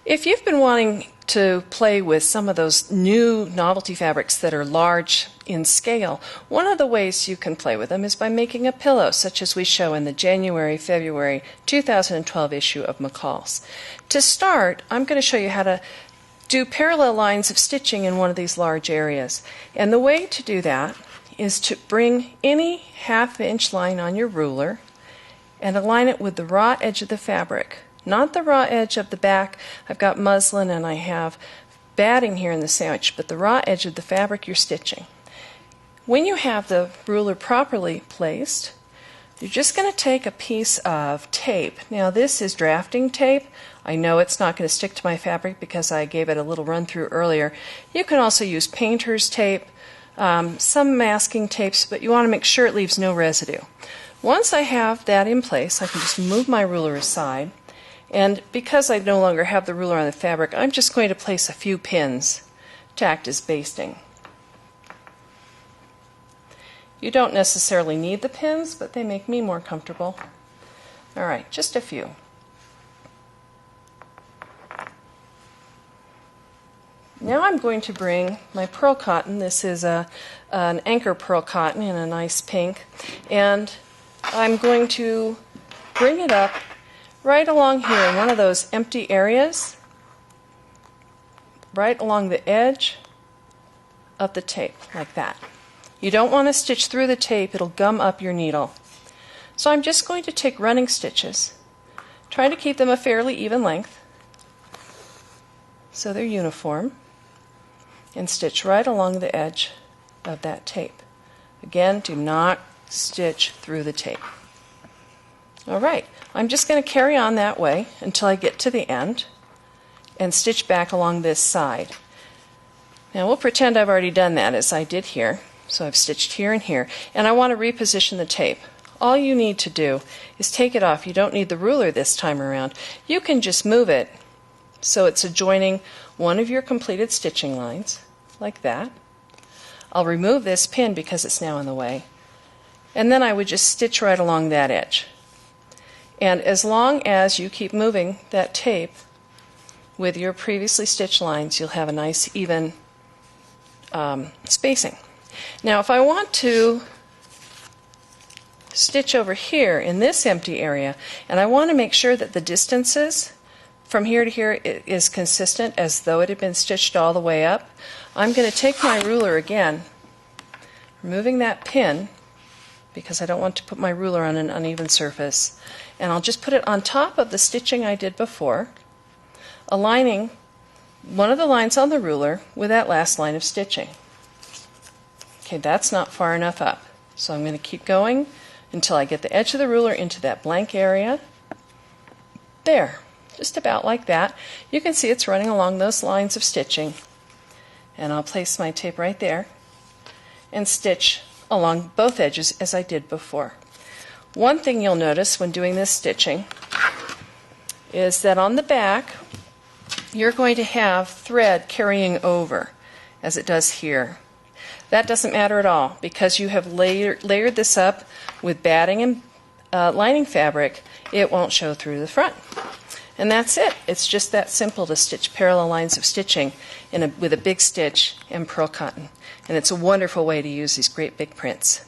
If you've been wanting to play with some of those new novelty fabrics that are large in scale, one of the ways you can play with them is by making a pillow, such as we show in the January-February 2012 issue of McCall's. To start, I'm going to show you how to do parallel lines of stitching in one of these large areas. And the way to do that is to bring any half-inch line on your ruler and align it with the raw edge of the fabric. Not the raw edge of the back. I've got muslin and I have batting here in the sandwich, but the raw edge of the fabric you're stitching. When you have the ruler properly placed, you're just going to take a piece of tape. Now this is drafting tape. I know it's not going to stick to my fabric because I gave it a little run through earlier. You can also use painter's tape, some masking tapes, but you want to make sure it leaves no residue. Once I have that in place, I can just move my ruler aside. And because I no longer have the ruler on the fabric, I'm just going to place a few pins to act as basting. You don't necessarily need the pins, but they make me more comfortable. All right, just a few. Now I'm going to bring my pearl cotton. This is an anchor pearl cotton in a nice pink. And I'm going to bring it up right along here in one of those empty areas, right along the edge of the tape, like that. You don't want to stitch through the tape, it'll gum up your needle. So I'm just going to take running stitches, try to keep them a fairly even length so they're uniform, and stitch right along the edge of that tape. Again, do not stitch through the tape. All right, I'm just going to carry on that way until I get to the end and stitch back along this side. Now we'll pretend I've already done that as I did here. So I've stitched here and here, and I want to reposition the tape. All you need to do is take it off. You don't need the ruler this time around. You can just move it so it's adjoining one of your completed stitching lines, like that. I'll remove this pin because it's now in the way, and then I would just stitch right along that edge. And as long as you keep moving that tape with your previously stitched lines, you'll have a nice even spacing. Now if I want to stitch over here in this empty area, and I want to make sure that the distances from here to here is consistent as though it had been stitched all the way up, I'm going to take my ruler again, removing that pin because I don't want to put my ruler on an uneven surface, and I'll just put it on top of the stitching I did before, aligning one of the lines on the ruler with that last line of stitching. Okay, that's not far enough up, so I'm going to keep going until I get the edge of the ruler into that blank area. There, just about like that. You can see it's running along those lines of stitching, and I'll place my tape right there and stitch along both edges as I did before. One thing you'll notice when doing this stitching is that on the back you're going to have thread carrying over as it does here. That doesn't matter at all because you have layered this up with batting and lining fabric. It won't show through the front. And that's it. It's just that simple to stitch parallel lines of stitching with a big stitch and pearl cotton. And it's a wonderful way to use these great big prints.